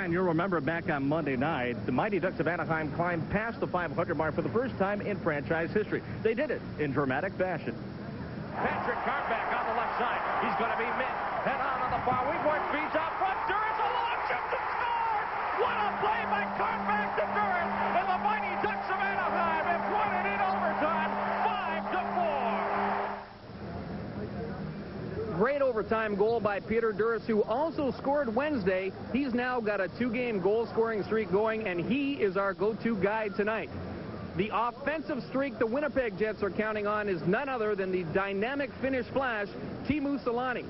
Brian, you'll remember back on Monday night, the Mighty Ducks of Anaheim climbed past the 500 mark for the first time in franchise history. They did it in dramatic fashion. Patrick Carback on the left side. He's going to be mid. Head on the far wing. Ward feeds out front. Duras a long chip to score. What a play by Carback to Duras. And the Mighty Ducks of Anaheim have won it in overtime, 5-4. Great overtime goal by Peter Duras, who also scored Wednesday. He's now got a 2-game goal-scoring streak going, and he is our go-to guy tonight. The offensive streak the Winnipeg Jets are counting on is none other than the dynamic Finnish flash, Teemu Selanne.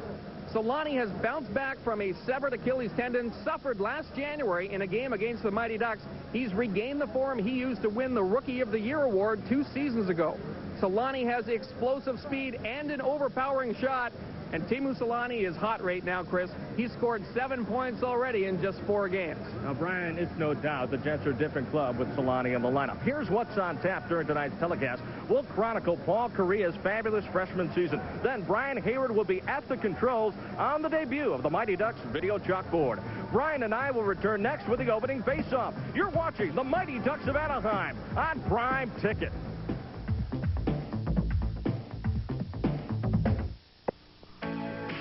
Selanne has bounced back from a severed Achilles tendon suffered last January in a game against the Mighty Ducks. He's regained the form he used to win the Rookie of the Year award 2 seasons ago. Selanne has explosive speed and an overpowering shot. And Teemu Selanne is hot right now, Chris. He's scored 7 points already in just 4 games. Now, Brian, it's no doubt the Jets are a different club with Selanne in the lineup. Here's what's on tap during tonight's telecast. We'll chronicle Paul Kariya's fabulous freshman season. Then Brian Hayward will be at the controls on the debut of the Mighty Ducks video chalkboard. Brian and I will return next with the opening face-off. You're watching the Mighty Ducks of Anaheim on Prime Ticket.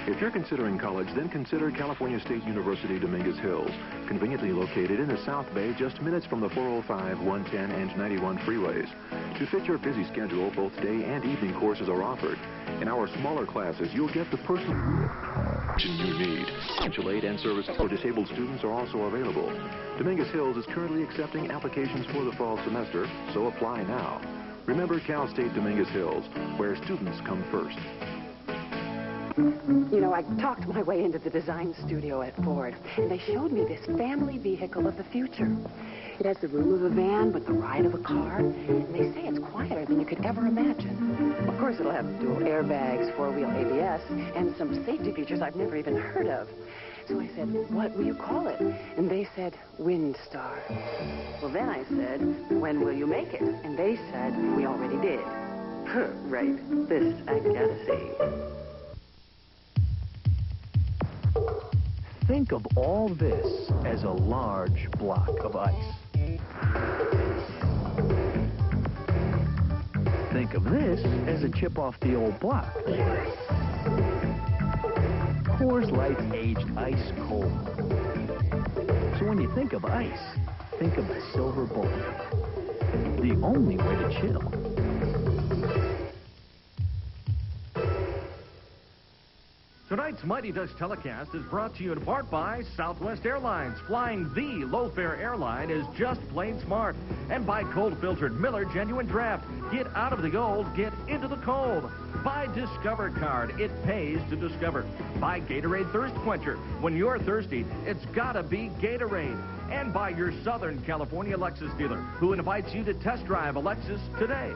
If you're considering college, then consider California State University Dominguez Hills, conveniently located in the South Bay, just minutes from the 405, 110, and 91 freeways. To fit your busy schedule, both day and evening courses are offered. In our smaller classes, you'll get the personal you need. Financial aid and services for disabled students are also available. Dominguez Hills is currently accepting applications for the fall semester, so apply now. Remember Cal State Dominguez Hills, where students come first. You know, I talked my way into the design studio at Ford, and they showed me this family vehicle of the future. It has the room of a van, but the ride of a car, and they say it's quieter than you could ever imagine. Of course, it'll have dual airbags, 4-wheel ABS, and some safety features I've never even heard of. So I said, what will you call it? And they said, Windstar. Well, then I said, when will you make it? And they said, we already did. Right, this I gotta see. Think of all this as a large block of ice. Think of this as a chip off the old block. Coors Light's aged ice cold. So when you think of ice, think of the silver bullet. The only way to chill. Tonight's Mighty Ducks telecast is brought to you in part by Southwest Airlines. Flying the low-fare airline is just plain smart. And by cold-filtered Miller Genuine Draft. Get out of the old, get into the cold. By Discover Card. It pays to discover. By Gatorade Thirst Quencher. When you're thirsty, it's gotta be Gatorade. And by your Southern California Lexus dealer, who invites you to test drive a Lexus today.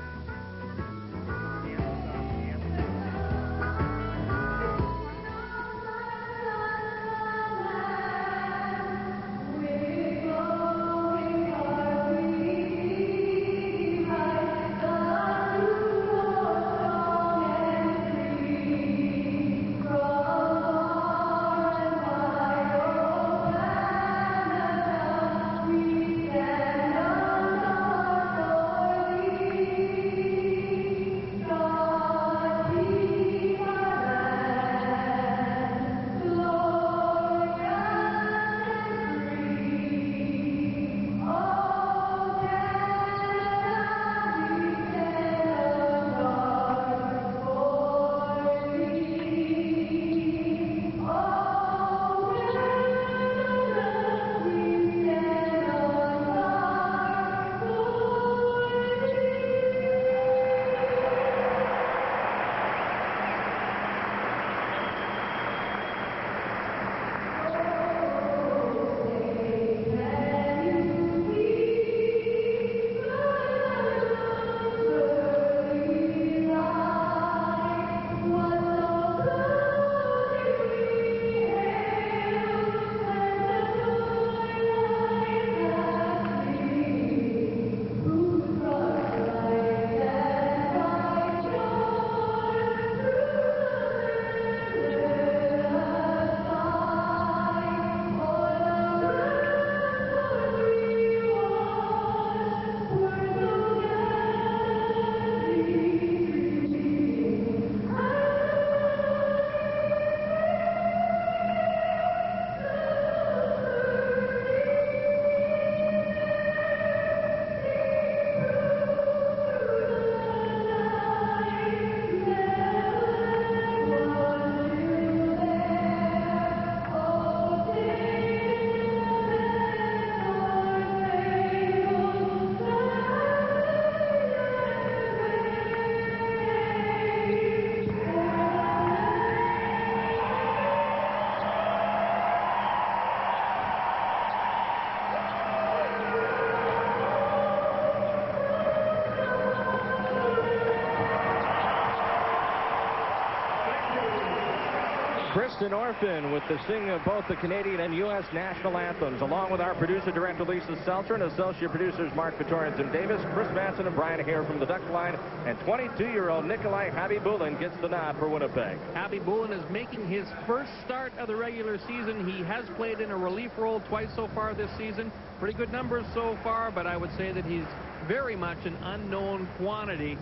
Kristen Orphan with the singing of both the Canadian and U.S. national anthems, along with our producer-director Lisa Seltzer and associate producers Mark Vitor and Tim Davis, Chris Manson and Brian Hare from the Duck line, and 22-year-old Nikolai Habibulin gets the nod for Winnipeg. Habibulin is making his first start of the regular season. He has played in a relief role twice so far this season. Pretty good numbers so far, but I would say that he's very much an unknown quantity.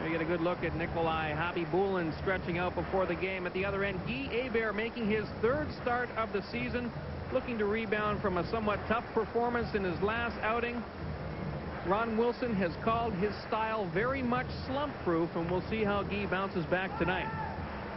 We get a good look at Nikolai Habibulin stretching out before the game. At the other end, Guy Hebert making his third start of the season, looking to rebound from a somewhat tough performance in his last outing. Ron Wilson has called his style very much slump-proof, and we'll see how Guy bounces back tonight.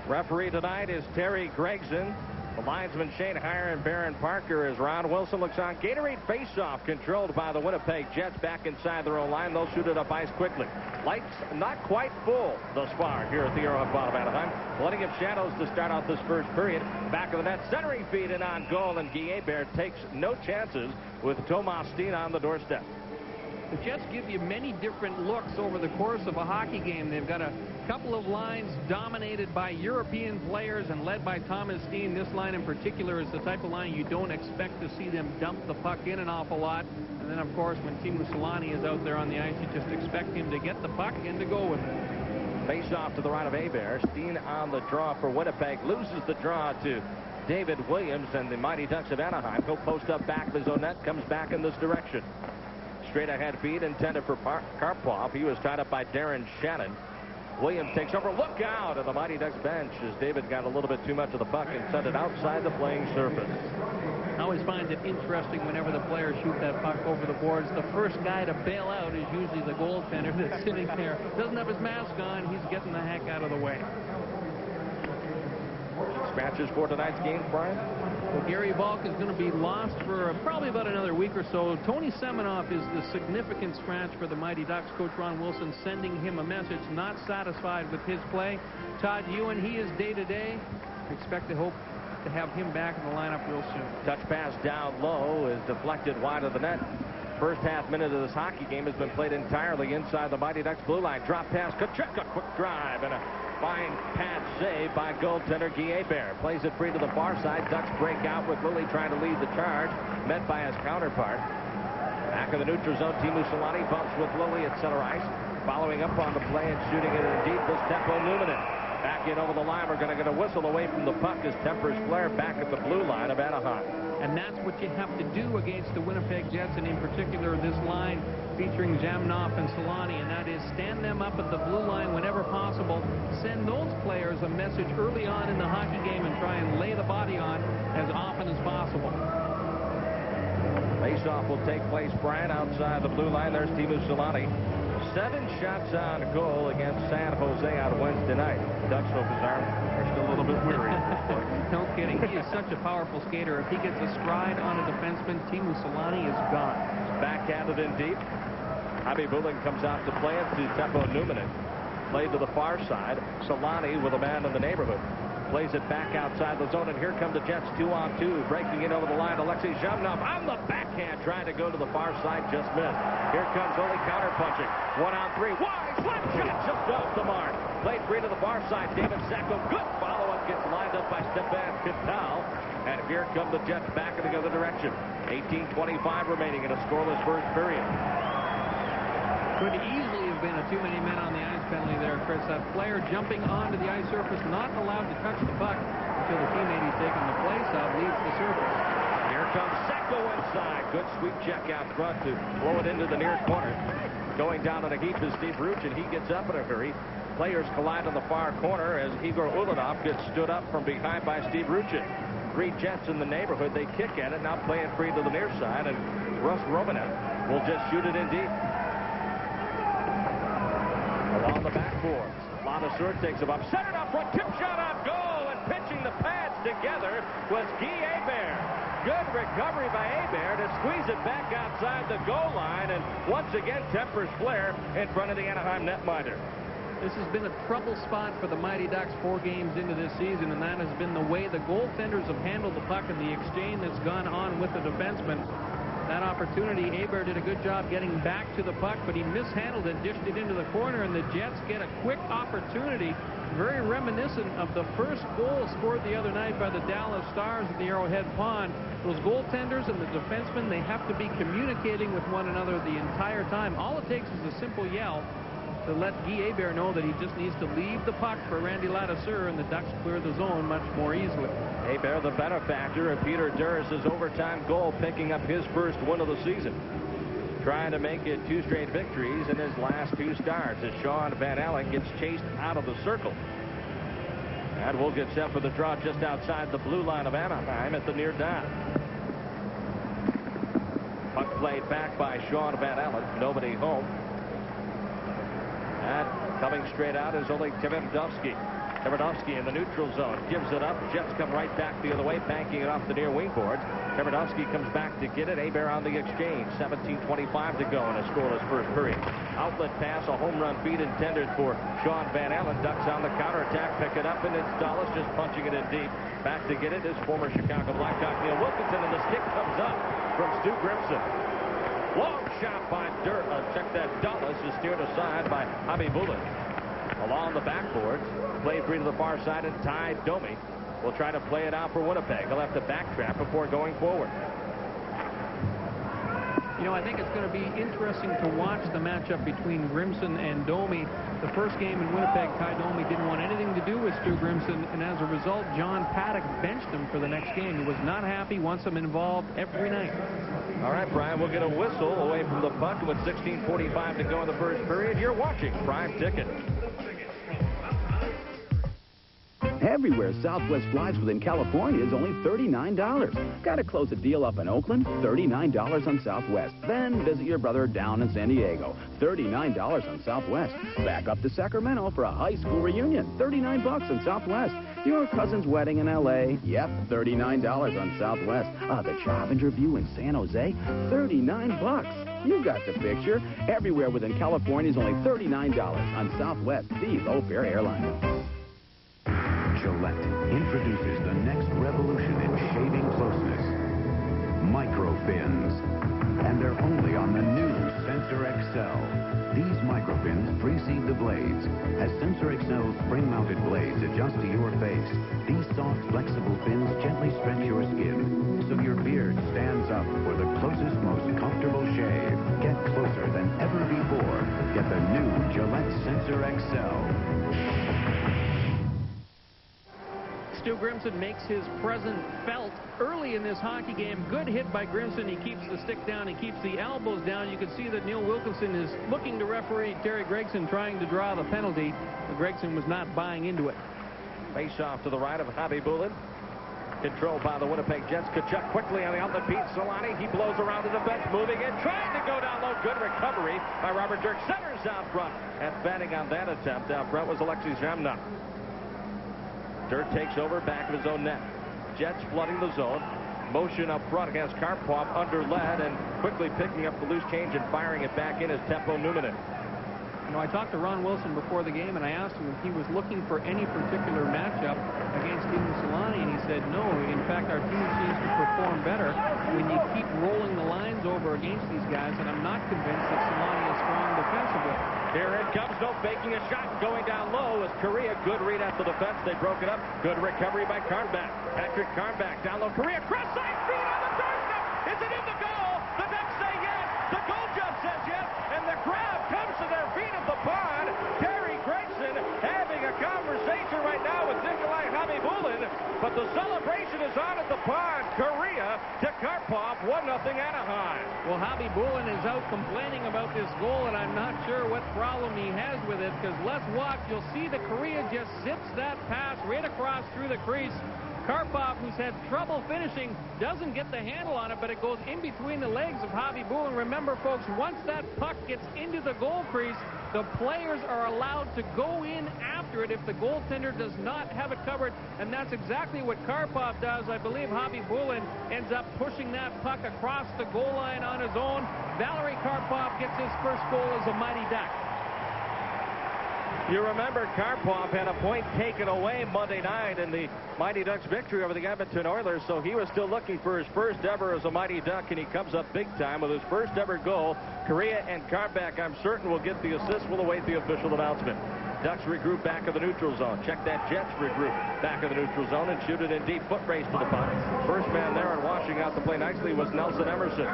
Referee tonight is Terry Gregson. The linesman Shane Heyer and Barron Parker as Ron Wilson looks on. Gatorade face-off controlled by the Winnipeg Jets back inside their own line. They'll shoot it up ice quickly. Lights not quite full thus far here at the Arrowhead Ball of Anaheim. Plenty of shadows to start out this first period. Back of the net, centering feed and on goal, and Guy Hebert takes no chances with Tomas Steen on the doorstep. The Jets give you many different looks over the course of a hockey game. They've got a couple of lines dominated by European players and led by Thomas Steen. This line in particular is the type of line you don't expect to see them dump the puck in an awful lot. And then, of course, when Teemu Selanne is out there on the ice, you just expect him to get the puck and to go with it. Face off to the right of Hebert. Steen on the draw for Winnipeg. Loses the draw to David Williams and the Mighty Ducks of Anaheim. He'll post up back of his own net. Comes back in this direction. Straight ahead feed intended for Karpov. He was tied up by Darren Shannon. Williams takes over. Look out at the Mighty Ducks bench as David got a little bit too much of the puck and sent it outside the playing surface. I always find it interesting whenever the players shoot that puck over the boards. The first guy to bail out is usually the goaltender that's sitting there. Doesn't have his mask on. He's getting the heck out of the way. Scratches for tonight's game, Brian? Well, Gary Balk is going to be lost for probably about another week or so. Tony Semenoff is the significant scratch for the Mighty Ducks. Coach Ron Wilson sending him a message, not satisfied with his play. Todd Ewan, he is day-to-day. Expect to hope to have him back in the lineup real soon. Touch pass down low is deflected wide of the net. First half minute of this hockey game has been played entirely inside the Mighty Ducks blue line. Drop pass, Kachuk, a quick drive, and a fine pad save by goaltender Guy Hebert. Plays it free to the far side. Ducks break out with Lilly trying to lead the charge, met by his counterpart. Back of the neutral zone, Teemu Selanne bumps with Lilly at center ice. Following up on the play and shooting it in deep was Teppo Numminen. Back in over the line. We're going to get a whistle away from the puck as Tempers flare back at the blue line of Anaheim. And that's what you have to do against the Winnipeg Jets, and in particular this line featuring Jamnov and Selanne, and that is stand them up at the blue line whenever possible. Send those players a message early on in the hockey game and try and lay the body on as often as possible. Face-off will take place, Brian, outside the blue line. There's Teemu Selanne. 7 shots on goal against San Jose on Wednesday night. Ducks hope his arms are still a little bit weary. No kidding. He is such a powerful skater. If he gets a stride on a defenseman, Teemu Selanne is gone. Backhanded in deep. Habibulin comes out to play it to Teppo Numminen. Played to the far side. Selanne with a man in the neighborhood. Plays it back outside the zone, and here come the Jets 2-on-2. Breaking in over the line, Alexei Zhamnov on the backhand, trying to go to the far side, just missed. Here comes Oli counterpunching. 1-on-3, wide, slap shot, just off the mark. Played free to the far side, David Sacco, good follow-up, gets lined up by Stepan Kittal. And here come the Jets back in the other direction. 18:25 remaining in a scoreless first period. Could easily have been a too many men on the ice penalty there, Chris. That player jumping onto the ice surface, not allowed to touch the puck until the teammate he's taking the place of leaves the surface. Here comes Sacco inside. Good sweep check out front to blow it into the near corner. Going down on a heap is Steve Ruchin. He gets up in a hurry. Players collide on the far corner as Igor Ulanov gets stood up from behind by Steve Ruchin. 3 Jets in the neighborhood. They kick at it, now play it free to the near side, and Russ Romanev will just shoot it in deep. Along the backboard, Ladouceur takes him up, centered up front, tip shot on goal, and pitching the pads together was Guy Hebert. Good recovery by Hebert to squeeze it back outside the goal line, and once again Tempers flare in front of the Anaheim netminder. This has been a trouble spot for the Mighty Ducks 4 games into this season, and that has been the way the goaltenders have handled the puck and the exchange that's gone on with the defenseman. That opportunity, Hebert did a good job getting back to the puck, but he mishandled it, dished it into the corner, and the Jets get a quick opportunity very reminiscent of the first goal scored the other night by the Dallas Stars at the Arrowhead Pond. Those goaltenders and the defensemen, they have to be communicating with one another the entire time. All it takes is a simple yell to let Guy Hebert know that he just needs to leave the puck for Randy Ladouceur, and the Ducks clear the zone much more easily. Hebert, the benefactor of Peter Durris's overtime goal, picking up his first win of the season. Trying to make it 2 straight victories in his last 2 starts as Sean Van Allen gets chased out of the circle. And will get set for the draw just outside the blue line of Anaheim at the near dot. Puck played back by Sean Van Allen. Nobody home. And coming straight out is Oleg Tverdovsky. Tverdovsky in the neutral zone gives it up. Jets come right back the other way, banking it off the near wing boards. Tverdovsky comes back to get it. Hebert on the exchange. 17:25 to go in a scoreless first period. Outlet pass, a home run feed intended for Sean Van Allen. Ducks on the counterattack, pick it up, and it's Dulles just punching it in deep. Back to get it is former Chicago Blackhawk Neil Wilkinson, and the stick comes up from Stu Grimson. Long shot by Dulles is steered aside by Khabibulin. Along the backboards, play free to the far side, and Ty Domi will try to play it out for Winnipeg. He'll have to backtrack before going forward. You know, I think it's going to be interesting to watch the matchup between Grimson and Domi. The first game in Winnipeg, Ty Domi didn't want anything to do with Stu Grimson, and as a result, John Paddock benched him for the next game. He was not happy, wants him involved every night. All right, Brian, we'll get a whistle away from the puck with 16:45 to go in the first period. You're watching Prime Ticket. Everywhere Southwest flies within California is only $39. Got to close a deal up in Oakland? $39 on Southwest. Then visit your brother down in San Diego. $39 on Southwest. Back up to Sacramento for a high school reunion. $39 on Southwest. Your cousin's wedding in L.A. Yep, $39 on Southwest. The Charpenter View in San Jose? $39. You got the picture. Everywhere within California is only $39 on Southwest, the low-fare airline. Gillette introduces the next revolution in shaving closeness. Microfins. And they're only on the new Sensor XL. These microfins precede the blades. As Sensor XL's spring-mounted blades adjust to your face, these soft, flexible fins gently stretch your skin, so your beard stands up for the closest, most comfortable shave. Get closer than ever before. Get the new Gillette Sensor XL. Stu Grimson makes his presence felt early in this hockey game. Good hit by Grimson. He keeps the stick down. He keeps the elbows down. You can see that Neil Wilkinson is looking to referee Terry Gregson trying to draw the penalty. But Gregson was not buying into it. Face off to the right of Khabibulin. Controlled by the Winnipeg Jets. Kachuk quickly on the outlet. Pete Solani. He blows around the defense. Moving in. Trying to go down low. Good recovery by Robert Dirk. Centers out front. And batting on that attempt out front was Alexei Zamna. Dirk takes over back of his own net. Jets flooding the zone. Motion up front against Karpov under lead, and quickly picking up the loose change and firing it back in is Teppo Numminen. You know, I talked to Ron Wilson before the game, and I asked him if he was looking for any particular matchup against Steven Solani, and he said no. In fact, our team seems to perform better when you keep rolling the lines over against these guys, and I'm not convinced that Solani is strong defensively. Here it comes, no faking a shot, going down low is Correa. Good read at the defense. They broke it up. Good recovery by Carnback. Patrick Carnback down low. Correa cross side feet on the doorstep. Is it in the goal? The Ducks say yes. The goal jump says yes. And the crowd comes to their feet at the pond. Terry Gregson having a conversation right now with Nikolai Khabibulin. But the celebration is on at the pond. Correa to Karpov. 1-0 Anaheim. Well, Khabibulin is out complaining about this goal, and I'm not sure what problem he has with it, because let's watch. You'll see that Correa just zips that pass right across through the crease. Karpov, who's had trouble finishing, doesn't get the handle on it, but it goes in between the legs of Khabibulin. Remember, folks, once that puck gets into the goal crease, the players are allowed to go in after it if the goaltender does not have it covered, and that's exactly what Karpov does. I believe Khabibulin ends up pushing that puck across the goal line on his own. Valery Karpov gets his first goal as a Mighty Duck. You remember Karpov had a point taken away Monday night in the Mighty Ducks victory over the Edmonton Oilers, so he was still looking for his first ever as a Mighty Duck, and he comes up big time with his first ever goal. Correa and Karpov, I'm certain, will get the assist. We'll await the official announcement. Ducks regroup back of the neutral zone. Check that. Jets regroup back of the neutral zone and shoot it in deep. Foot race to the puck. First man there and washing out the play nicely was Nelson Emerson.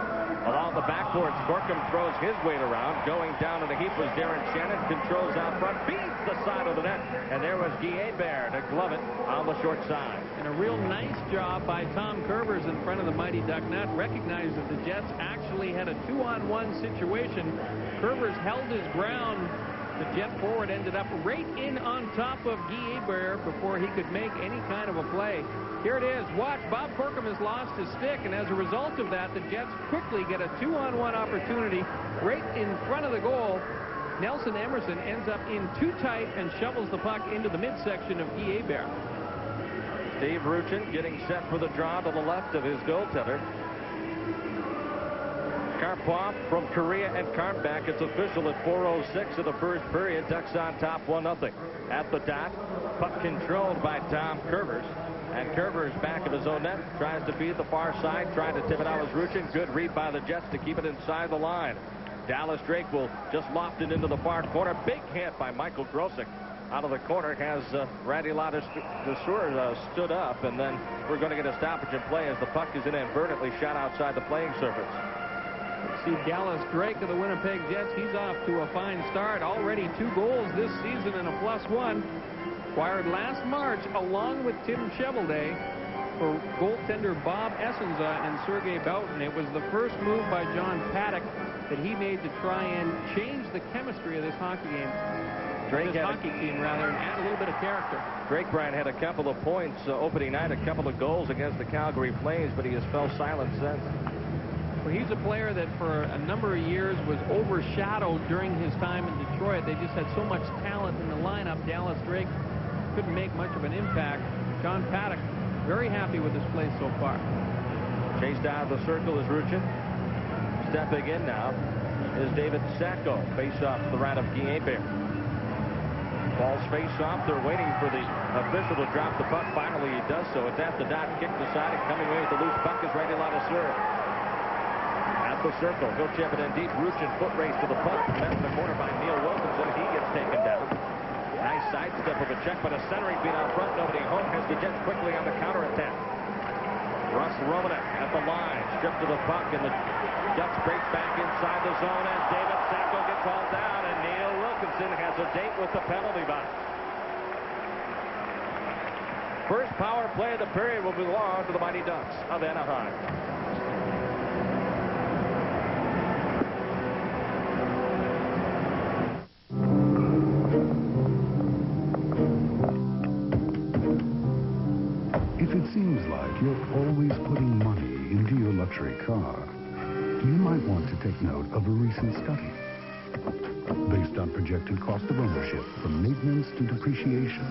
Along the backboards, Corkum throws his weight around. Going down in the heap was Darren Shannon. Controls out front. Beats the side of the net. And there was Guy Hebert to glove it on the short side. And a real nice job by Tom Curvers in front of the Mighty Duck net. Recognized that the Jets actually had a 2-on-1 situation. Curvers held his ground. The Jet forward ended up right in on top of Guy Hebert before he could make any kind of a play. Here it is. Watch. Bob Corkum has lost his stick, and as a result of that, the Jets quickly get a 2-on-1 opportunity right in front of the goal. Nelson Emerson ends up in too tight and shovels the puck into the midsection of Guy Hebert. Steve Ruchin getting set for the draw to the left of his goaltender. Karpov from Korea and Karpback. It's official at 4:06 of the first period. Ducks on top 1-0. At the dot, puck controlled by Tom Curvers. And Curvers back of his own net. Tries to feed the far side. Trying to tip it out was Ruchin. Good read by the Jets to keep it inside the line. Dallas Drake will just loft it into the far corner. Big hit by Michael Grosick. Out of the corner has Randy Ladouceur stood up. And then we're going to get a stoppage in play as the puck is inadvertently shot outside the playing surface. See Dallas Drake of the Winnipeg Jets. He's off to a fine start. Already 2 goals this season and a +1. Acquired last March along with Tim Chevelday for goaltender Bob Essenza and Sergei Boughton. It was the first move by John Paddock that he made to try and change the chemistry of this hockey game. Hockey team, rather, and add a little bit of character. Drake Bryan had a couple of points opening night, a couple of goals against the Calgary Flames, but he has fell silent since. Well, he's a player that for a number of years was overshadowed during his time in Detroit. They just had so much talent in the lineup. Dallas Drake couldn't make much of an impact. John Paddock very happy with his play so far. Chased out of the circle is Ruchin. Stepping in now is David Sacco. Face off to the right of Guy Hebert. Ball's face off. They're waiting for the official to drop the puck. Finally, he does so. It's at the dot. Kicked aside and coming away with the loose puck is Randy Ladouceur. At the circle. He'll chip it in deep. Ruchin foot race to the puck. Met in the corner by Neil Wilkinson. He gets taken down. Nice sidestep of a check, but a centering feed out front. Nobody home has the Jets quickly on the counterattack. Russ Romanek at the line. Stripped to the puck, and the Ducks break back inside the zone as David Sacco gets hauled down, and Neil Wilkinson has a date with the penalty box. First power play of the period will belong to the Mighty Ducks of Anaheim. If it seems like you're always putting money into your luxury car, you might want to take note of a recent study. Based on projected cost of ownership from maintenance to depreciation,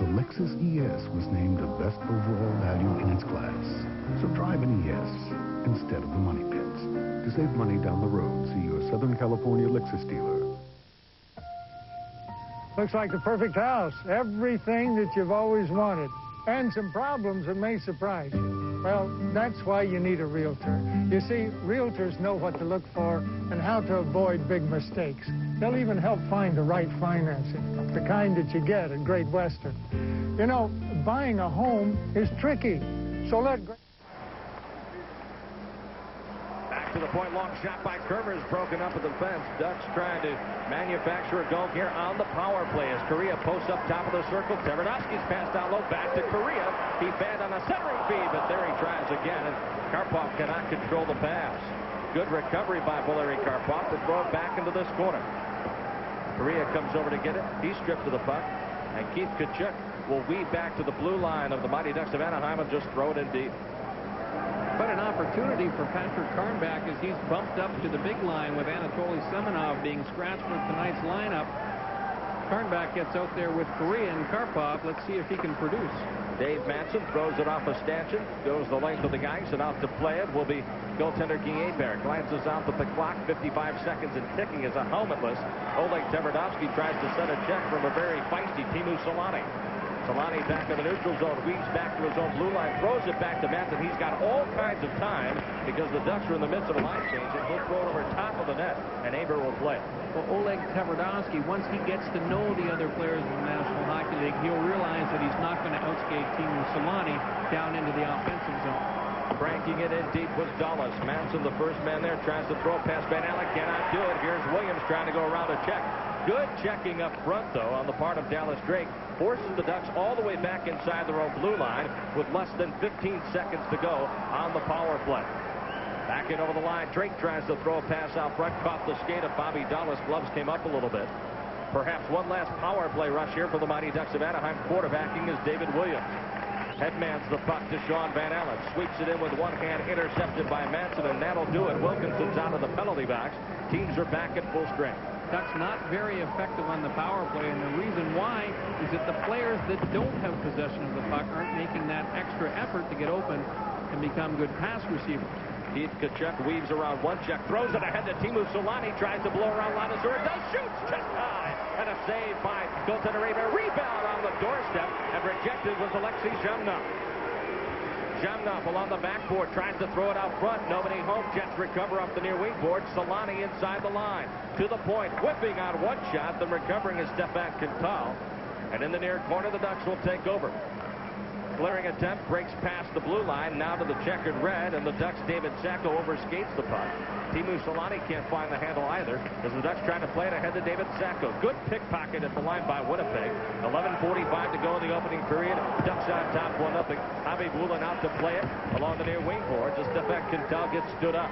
the Lexus ES was named the best overall value in its class. So drive an ES instead of the money pits. To save money down the road, see your Southern California Lexus dealer. Looks like the perfect house. Everything that you've always wanted. And some problems that may surprise you. Well, that's why you need a realtor. You see, realtors know what to look for and how to avoid big mistakes. They'll even help find the right financing, the kind that you get at Great Western. You know, buying a home is tricky, so let... To the point, long shot by Curvers, broken up at the fence. Ducks trying to manufacture a goal here on the power play as Korea posts up top of the circle. Tverdovsky's passed down low, back to Korea. He fanned on a centering feed, but there he tries again, and Karpov cannot control the pass. Good recovery by Valeri Karpov to throw it back into this corner. Korea comes over to get it. He's stripped to the puck, and Keith Tkachuk will weave back to the blue line of the Mighty Ducks of Anaheim and just throw it in deep. But an opportunity for Patrick Karnback as he's bumped up to the big line with Anatoly Semenov being scratched from tonight's lineup. Karnback gets out there with Korea and Karpov. Let's see if he can produce. Dave Manson throws it off a stanchion, goes the length of the ice, and out to play it will be goaltender Guy Hebert. Glances out at the clock, 55 seconds and ticking as a helmetless Oleg Tverdovsky tries to set a check from a very feisty Teemu Selanne. Solani back in the neutral zone, weaves back to his own blue line, throws it back to Manson. He's got all kinds of time because the Ducks are in the midst of a line change, and he'll throw it over top of the net, and Aber will play. Well, Oleg Tverdovsky, once he gets to know the other players in the National Hockey League, he'll realize that he's not going to outskate Teemu Solani down into the offensive zone. Cranking it in deep with Dulles. Manson, the first man there, tries to throw past Van Allen. Cannot do it. Here's Williams trying to go around a check. Good checking up front, though, on the part of Dallas Drake. Forces the Ducks all the way back inside their own blue line with less than 15 seconds to go on the power play. Back in over the line. Drake tries to throw a pass out front. Caught the skate of Bobby Dulles. Gloves came up a little bit. Perhaps one last power play rush here for the Mighty Ducks of Anaheim. Quarterbacking is David Williams. Headmans the puck to Sean Van Allen. Sweeps it in with one hand, intercepted by Manson, and that'll do it. Wilkinson's out of the penalty box. Teams are back at full strength. Ducks not very effective on the power play, and the reason why is that the players that don't have possession of the puck aren't making that extra effort to get open and become good pass receivers. Keith Tkachuk weaves around one check, throws it ahead to Teemu Solani, tries to blow around Ladazura, does, shoots just high, and a save by goaltender Aber. Rebound on the doorstep, and rejected was Alexei Zhamnov. Zhamnov along the backboard, tries to throw it out front. Nobody home. Jets recover up the near wing board. Solani inside the line. To the point, whipping on one shot, then recovering is Stefan Quintal. And in the near corner, the Ducks will take over. Clearing attempt, breaks past the blue line, now to the checkered red, and the Ducks' David Sacco overskates the puck. Teemu Solani can't find the handle either, as the Ducks try to play it ahead to David Sacco. Good pickpocket at the line by Winnipeg. 11:45 to go in the opening period. Ducks on top, 1-0. Javi Bulin out to play it along the near wing boards as Stefan Quintal gets stood up.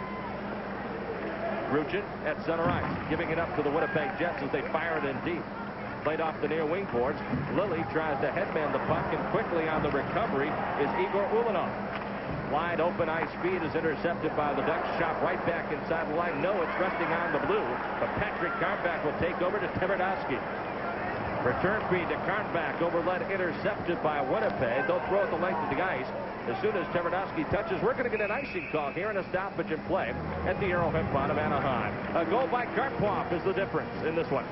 Ruchin at center ice, giving it up to the Winnipeg Jets as they fire it in deep. Played off the near wing boards. Lilly tries to headman the puck, and quickly on the recovery is Igor Ulanov. Wide open ice speed is intercepted by the Ducks. Shot right back inside the line. No, it's resting on the blue, but Patrick Karnback will take over to Tverdovsky. Return feed to Karnback, overled, intercepted by Winnipeg. They'll throw it the length of the ice. As soon as Tverdovsky touches, we're going to get an icing call here and a stoppage in play at the Arrowhead Pond of Anaheim. A goal by Karpov is the difference in this one.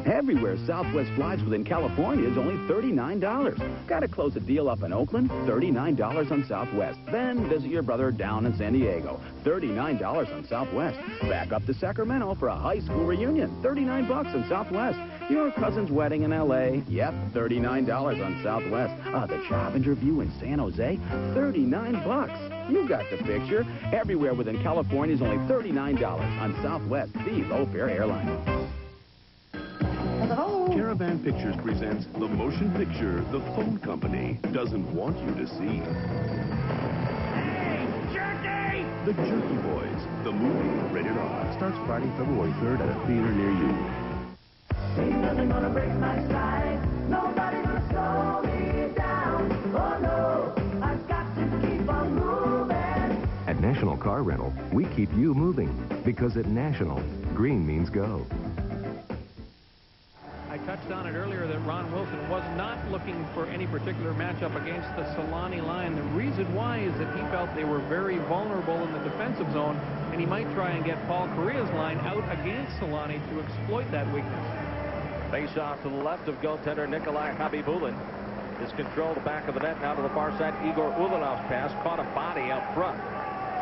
Everywhere Southwest flies within California is only $39. Got to close a deal up in Oakland? $39 on Southwest. Then visit your brother down in San Diego. $39 on Southwest. Back up to Sacramento for a high school reunion. $39 on Southwest. Your cousin's wedding in L.A. Yep, $39 on Southwest. The job interview in San Jose? $39. You got the picture. Everywhere within California is only $39 on Southwest, the low-fare airline. Caravan Pictures presents the motion picture the phone company doesn't want you to see. Hey, Jerky! The Jerky Boys, the movie, rated R. Starts Friday, February 3rd at a theater near you. Ain't nothing gonna break my stride. Nobody gonna slow me down. Oh no, I've got to keep on moving. At National Car Rental, we keep you moving. Because at National, green means go. I touched on it earlier that Ron Wilson was not looking for any particular matchup against the Solani line. The reason why is that he felt they were very vulnerable in the defensive zone, and he might try and get Paul Correa's line out against Solani to exploit that weakness. Face off to the left of goaltender Nikolai Habibulin is controlled back of the net, now to the far side. Igor Ulanov's pass caught a body out front.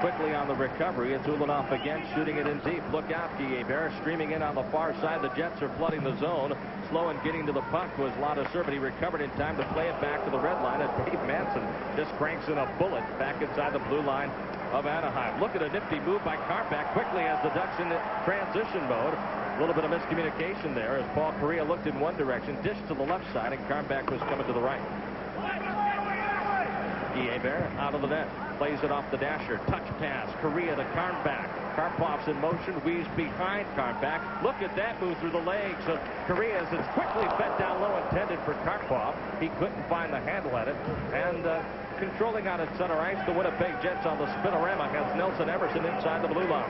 Quickly on the recovery, it's Ulanov again, shooting it in deep. Look out, Guillet streaming in on the far side. The Jets are flooding the zone. Slow in getting to the puck was Ladazura, but he recovered in time to play it back to the red line. And Dave Manson just cranks in a bullet back inside the blue line of Anaheim. Look at a nifty move by Karnback quickly as the Ducks in the transition mode. A little bit of miscommunication there as Paul Correa looked in one direction, dished to the left side, and Karnback was coming to the right. Guillet out of the net, plays it off the dasher, touch pass, Correa to Karnback. Karpov's in motion, weaves behind Karnback. Look at that move through the legs of Correa as it's quickly fed down low, intended for Karpov. He couldn't find the handle at it, and controlling on its center ice, the Winnipeg Jets on the spinorama has Nelson Emerson inside the blue line.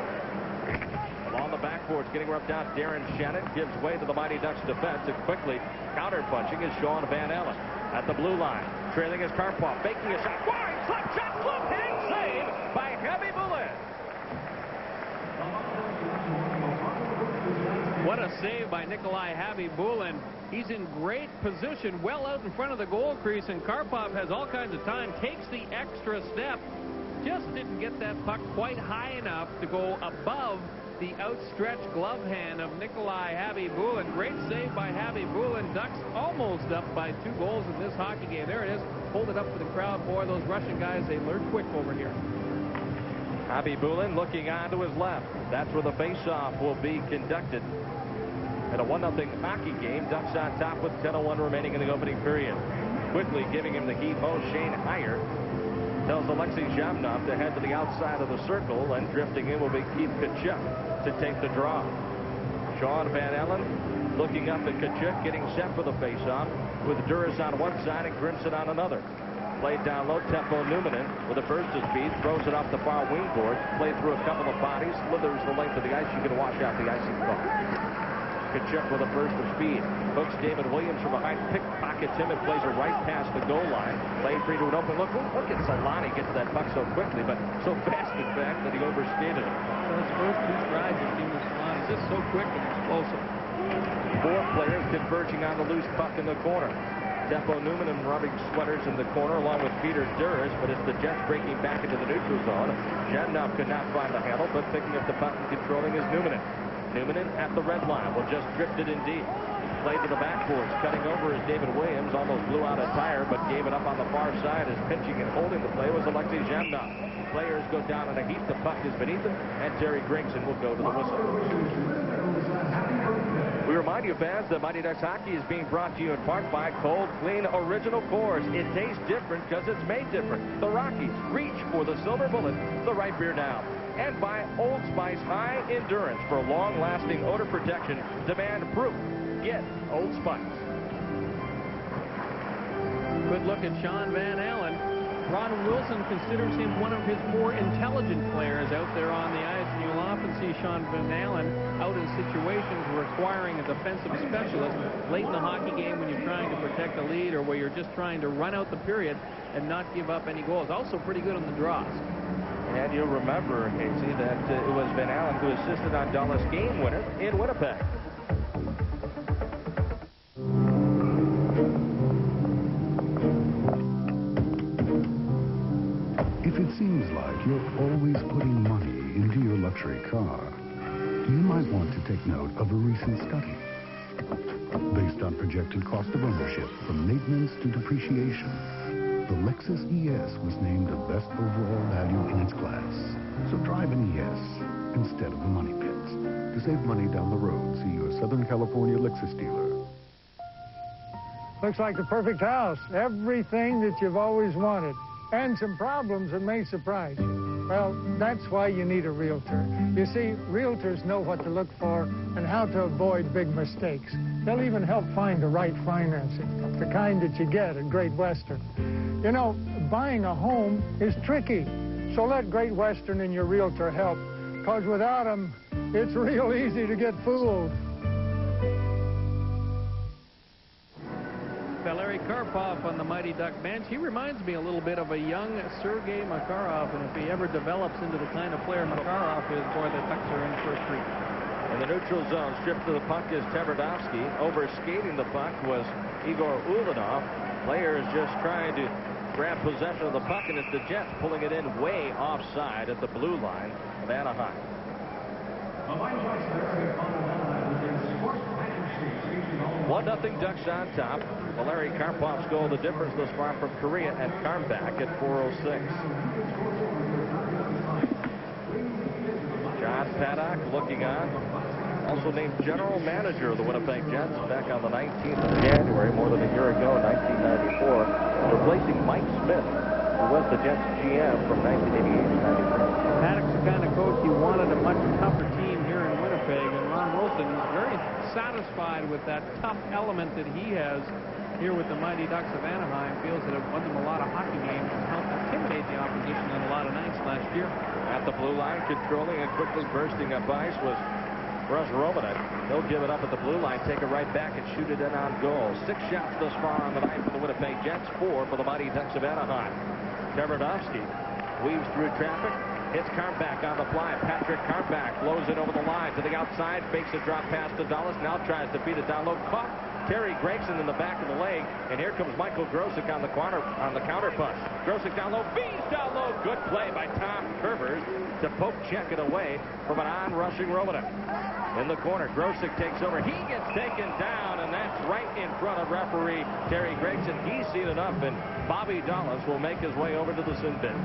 Along the backboards, getting rubbed out, Darren Shannon gives way to the Mighty Ducks defense, and quickly counter-punching is Sean Van Allen at the blue line. Trailing is Karpov, making a shot. Wide slap shot, glove hitting save by Habibulin. What a save by Nikolai Habibulin. He's in great position, well out in front of the goal crease, and Karpov has all kinds of time, takes the extra step. Just didn't get that puck quite high enough to go above the outstretched glove hand of Nikolai Habibulin. Great save by Habibulin. Ducks almost up by 2 goals in this hockey game. There it is. Hold it up for the crowd. Boy, those Russian guys, they learn quick over here. Habibulin looking on to his left. That's where the faceoff will be conducted. At a 1-0 hockey game, Ducks on top with 10:01 remaining in the opening period. Quickly giving him the heat most, Shane Heyer tells Alexei Zhamnov to head to the outside of the circle, and drifting in will be Keith Tkachuk to take the draw. Sean Van Ellen looking up at Tkachuk, getting set for the faceoff with Duras on one side and Grimson on another. Played down low, Teppo Numminen with a burst of speed, throws it off the far wing board, played through a couple of bodies, slithers the length of the ice. You can wash out the icing puck. Tkachuk with a burst of speed. Hooks David Williams from behind, pickpockets him and plays a right past the goal line. Played free to an open look. Look at Solani gets that puck so quickly, but so fast in fact that he overskated it. Those first 2 strides of Steven Solani, just so quick and explosive. 4 players converging on the loose puck in the corner. Teppo Numminen rubbing sweaters in the corner along with Peter Duras, but it's the Jets breaking back into the neutral zone. Zhamnov could not find the handle, but picking up the puck and controlling is Numminen. Numminen at the red line. Will just drift it in deep. Played to the backboards. Cutting over is David Williams. Almost blew out a tire, but gave it up on the far side as pinching and holding the play was Alexei Zhamnov. Players go down in a heap. The puck is beneath them, and Terry Gregson will go to the whistle. We remind you, fans, that Mighty Ducks hockey is being brought to you in part by Cold Clean Original Coors. It tastes different because it's made different. The Rockies reach for the silver bullet, the right beer now. And by Old Spice High Endurance for long-lasting odor protection. Demand proof. Get Old Spice. Good look at Sean Van Allen. Ron Wilson considers him one of his more intelligent players out there on the ice, and you'll often see Sean Van Allen out in situations requiring a defensive specialist late in the hockey game when you're trying to protect a lead or where you're just trying to run out the period and not give up any goals. Also pretty good on the draws. And you'll remember, Casey, that it was Van Allen who assisted on Dulles' game winner in Winnipeg. If it seems like you're always putting money into your luxury car, you might want to take note of a recent study. Based on projected cost of ownership from maintenance to depreciation, the Lexus ES was named the best overall value in its class. So drive an ES instead of the money pits. To save money down the road, see your Southern California Lexus dealer. Looks like the perfect house. Everything that you've always wanted. And some problems that may surprise you. Well, that's why you need a realtor. You see, realtors know what to look for and how to avoid big mistakes. They'll even help find the right financing, the kind that you get at Great Western. You know, buying a home is tricky, so let Great Western and your realtor help, because without them, it's real easy to get fooled. Valery Karpov on the Mighty Duck bench. He reminds me a little bit of a young Sergei Makarov, and if he ever develops into the kind of player Makarov is, boy, the Ducks are in for a treat. In the neutral zone, stripped to the puck is Tverdovsky. Overskating the puck was Igor Ulanov. Players just trying to grab possession of the puck, and it's the Jets pulling it in way offside at the blue line of Anaheim. 1-0 Ducks on top. Valery Karpov's goal, the difference thus far from Korea and Karmbach at 4:06. John Paddock looking on. Also named general manager of the Winnipeg Jets back on the 19th of January, more than a year ago, 1994, replacing Mike Smith, who was the Jets GM from 1988 to 93. Paddock's the kind of coach he wanted a much tougher team here in Winnipeg, and Ron Wilson is very satisfied with that tough element that he has here with the Mighty Ducks of Anaheim. Feels that it won them a lot of hockey games and helped intimidate the opposition on a lot of nights last year. At the blue line, controlling and quickly bursting up ice was Russ Romanek. He'll give it up at the blue line, take it right back and shoot it in on goal. 6 shots thus far on the night for the Winnipeg Jets, 4 for the Mighty Ducks of Anaheim. Tverdovsky weaves through traffic, It's Carback on the fly. Patrick Carback blows it over the line to the outside, fakes a drop pass to Dulles, now tries to feed it down low. Caught Terry Gregson in the back of the leg, and here comes Michael Grosick on the counter punch. Grosick down low, feeds down low. Good play by Tom Curvers to poke check it away from an on-rushing Romanov. In the corner, Grosick takes over. He gets taken down, and that's right in front of referee Terry Gregson. He's seen it up, and Bobby Dulles will make his way over to the sin bin.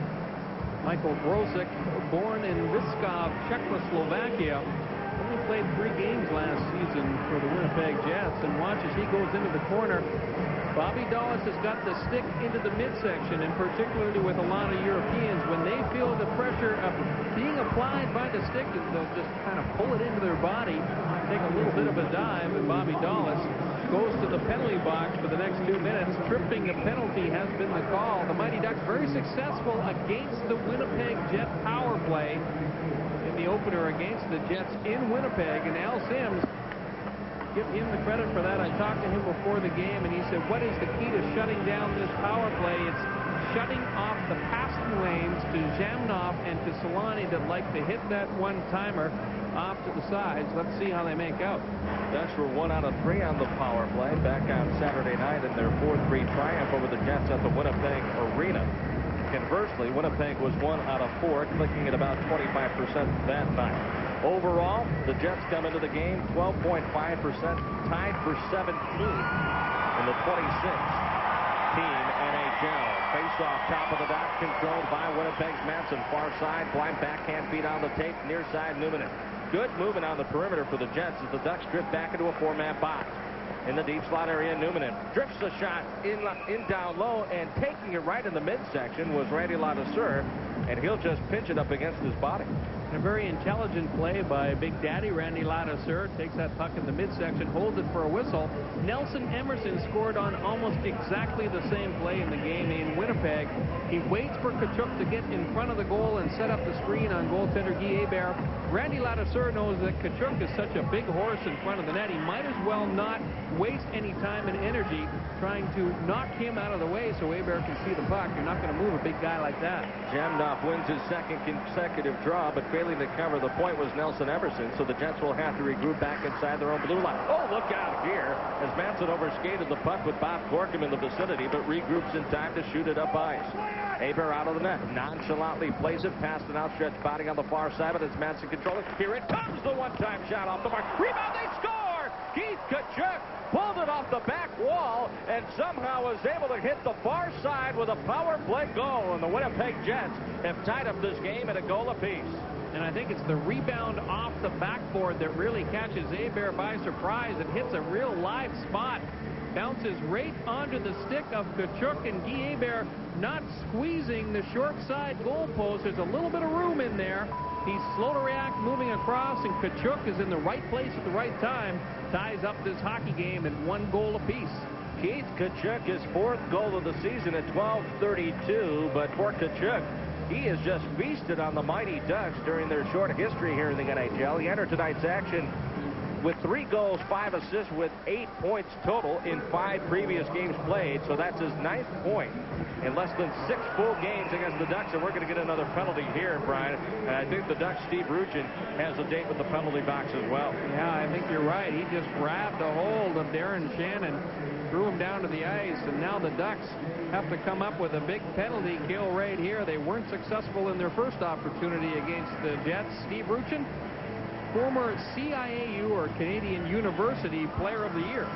Michael Grosick, born in Vyškov, Czechoslovakia, only played 3 games last season for the Winnipeg Jets, and watch as he goes into the corner. Bobby Dulles has got the stick into the midsection, and particularly with a lot of Europeans, when they feel the pressure of being applied by the stick, they'll just kind of pull it into their body, take a little bit of a dive, and Bobby Dulles goes to the penalty box for the next 2 minutes. Tripping the penalty has been the call. The Mighty Ducks very successful against the Winnipeg Jet power play in the opener against the Jets in Winnipeg, and Al Sims, give him the credit for that. I talked to him before the game, and he said, what is the key to shutting down this power play? It's shutting off the passing lanes to Zhamnov and to Solani that like to hit that one-timer off to the sides. Let's see how they make out. Ducks were 1 out of 3 on the power play back on Saturday night in their 4-3 triumph over the Jets at the Winnipeg Arena. Conversely, Winnipeg was 1 out of 4, clicking at about 25% that night. Overall, the Jets come into the game 12.5%, tied for 17 in the 26-team NHL. Face-off top of the dot, controlled by Winnipeg's Manson. Far side, blind backhand feed on the tape, near side Newman. Good movement on the perimeter for the Jets as the Ducks drift back into a 4-man box. In the deep slot area, Newman drifts the shot in down low, and taking it right in the midsection was Randy Ladouceur, and he'll just pinch it up against his body. And a very intelligent play by Big Daddy Randy Ladouceur. Takes that puck in the midsection, holds it for a whistle. Nelson Emerson scored on almost exactly the same play in the game in Winnipeg. He waits for Tkachuk to get in front of the goal and set up the screen on goaltender Guy Hebert. Randy Ladouceur knows that Tkachuk is such a big horse in front of the net. He might as well not waste any time and energy trying to knock him out of the way so Hebert can see the puck. You're not going to move a big guy like that. Zhamnov wins his second consecutive draw, but failing to cover the point was Nelson Emerson, so the Jets will have to regroup back inside their own blue line. Oh, look out here as Manson overskated the puck with Bob Corkum in the vicinity, but regroups in time to shoot it up ice. Hebert out of the net, nonchalantly plays it past an outstretched body on the far side, but it's Manson controlling. Here it comes, the one-time shot off the mark. Rebound, they score! Keith Tkachuk pulled it off the back wall and somehow was able to hit the far side with a power play goal, and the Winnipeg Jets have tied up this game at a goal apiece. And I think it's the rebound off the backboard that really catches Hebert by surprise and hits a real live spot. Bounces right onto the stick of Tkachuk, and Guy Hebert not squeezing the short side goalpost. There's a little bit of room in there. He's slow to react, moving across, and Tkachuk is in the right place at the right time. Ties up this hockey game at 1 goal apiece. Keith Tkachuk, his 4th goal of the season at 12:32, but for Tkachuk, he has just feasted on the Mighty Ducks during their short history here in the NHL. He entered tonight's action with 3 goals, 5 assists, with 8 points total in 5 previous games played. So that's his 9th point in less than 6 full games against the Ducks. And we're going to get another penalty here, Brian. And I think the Ducks' Steve Ruchin has a date with the penalty box as well. Yeah, I think you're right. He just grabbed a hold of Darren Shannon, threw him down to the ice, and now the Ducks have to come up with a big penalty kill right here. They weren't successful in their first opportunity against the Jets. Steve Ruchin, former CIAU or Canadian University Player of the Year.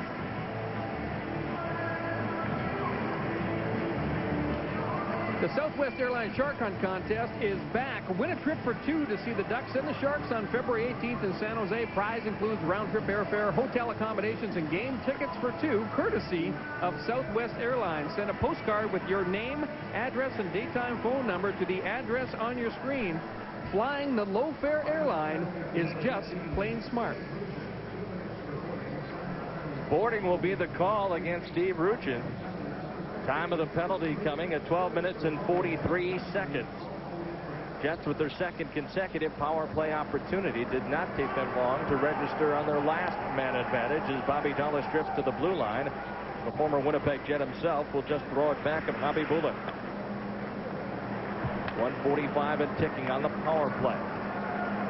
The Southwest Airlines Shark Hunt Contest is back. Win a trip for 2 to see the Ducks and the Sharks on February 18th in San Jose. Prize includes round-trip airfare, hotel accommodations, and game tickets for 2, courtesy of Southwest Airlines. Send a postcard with your name, address, and daytime phone number to the address on your screen. Flying the low-fare airline is just plain smart. Boarding will be the call against Steve Ruchin. Time of the penalty coming at 12 minutes and 43 seconds. Jets with their 2nd consecutive power play opportunity. Did not take them long to register on their last man advantage as Bobby Dulles drifts to the blue line. The former Winnipeg Jet himself will just throw it back of Bobby Bullock. 1:45 and ticking on the power play.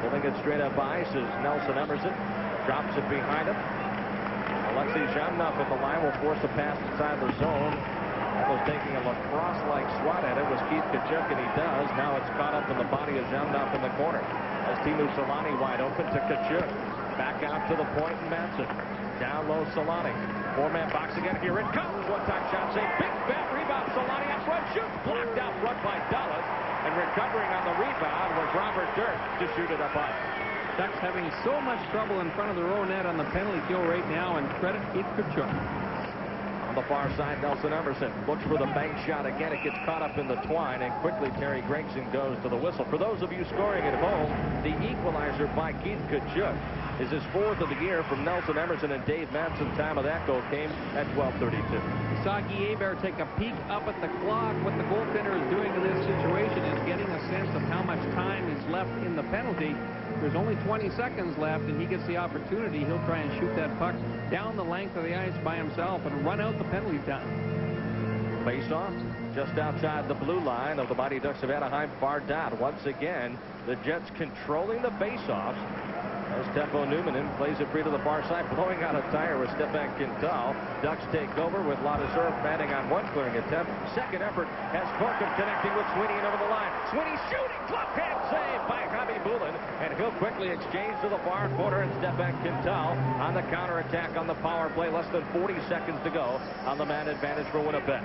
Pulling it straight up ice is Nelson Emerson. Drops it behind him. Alexei Zhamnov at the line will force a pass inside the zone. Almost taking a lacrosse-like swat at it was Keith Tkachuk, and he does. Now it's caught up in the body of Zhamnov in the corner. As Teemu Selanne wide open to Tkachuk. Back out to the point, and Madsen. Down low, Selanne. Four-man box again. Here it comes. One-time shot save. Big bat rebound. Selanne up front. Shoots. Blocked out front by Dallas. And recovering on the rebound was Robert Dirt to shoot it up high. Ducks having so much trouble in front of their own net on the penalty kill right now, and credit Keith Tkachuk. On the far side, Nelson Emerson looks for the bank shot again. It gets caught up in the twine, and quickly Terry Gregson goes to the whistle. For those of you scoring at home, the equalizer by Keith Tkachuk is his 4th of the year from Nelson Emerson, and Dave Madsen. Time of that goal came at 12:32. We saw Guy Hebert take a peek up at the clock. What the goaltender is doing in this situation is getting a sense of how much time is left in the penalty. There's only 20 seconds left, and he gets the opportunity. He'll try and shoot that puck down the length of the ice by himself and run out the penalty time. Face off just outside the blue line of the Mighty Ducks of Anaheim, far down. Once again, the Jets controlling the face-offs. As Tefo Newman plays it free to the far side, blowing out a tire with Stefan Quintal. Ducks take over with Ladouceur batting on one clearing attempt. Second effort has Corkum connecting with Sweeney and over the line. Sweeney shooting, glove hand save by Javi Bulin, and he'll quickly exchange to the far corner, and Stefan Quintal on the counterattack on the power play. Less than 40 seconds to go on the man advantage for Winnipeg.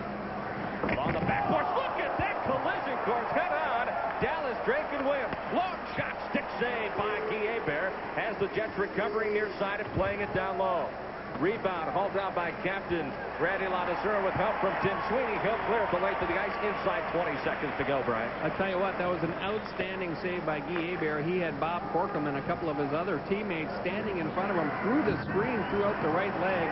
On the backboards, look at that collision course, head on. Dallas, Drake, and Williams. Long shot, stick save by Guy Hebert as the Jets recovering near side and playing it down low. Rebound hauled out by captain Randy Ladouceur with help from Tim Sweeney. He'll clear at the length of the ice inside 20 seconds to go, Brian. I tell you what, that was an outstanding save by Guy Hebert. He had Bob Corkum and a couple of his other teammates standing in front of him through the screen, throughout the right leg.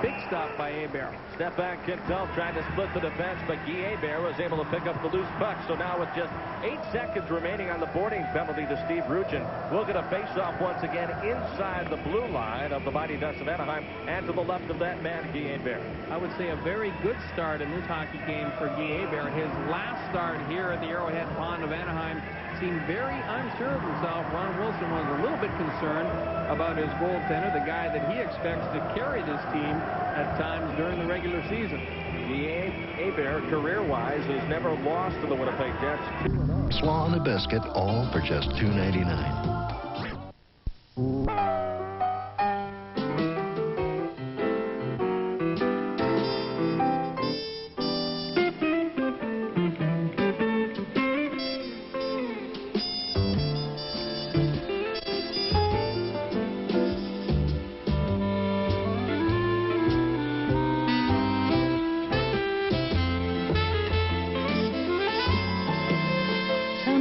Big stop by Hebert. Stefan Quintal tried to split the defense, but Guy Hebert was able to pick up the loose puck. So now with just 8 seconds remaining on the boarding penalty to Steve Ruchin, we'll get a face-off once again inside the blue line of the Mighty Ducks of Anaheim, and to the left of that man, Guy Hebert. I would say a very good start in this hockey game for Guy Hebert. His last start here at the Arrowhead Pond of Anaheim seemed very unsure of himself. Ron Wilson was a little bit concerned about his goaltender, the guy that he expects to carry this team at times during the regular season. Guy Hebert, career-wise, has never lost to the Winnipeg Jets. Slaw on a biscuit, all for just $2.99.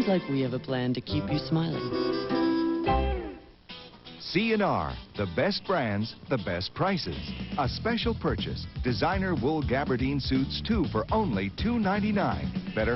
Like we have a plan to keep you smiling. C&R, the best brands, the best prices. A special purchase. Designer wool gabardine suits 2 for only $2.99. Better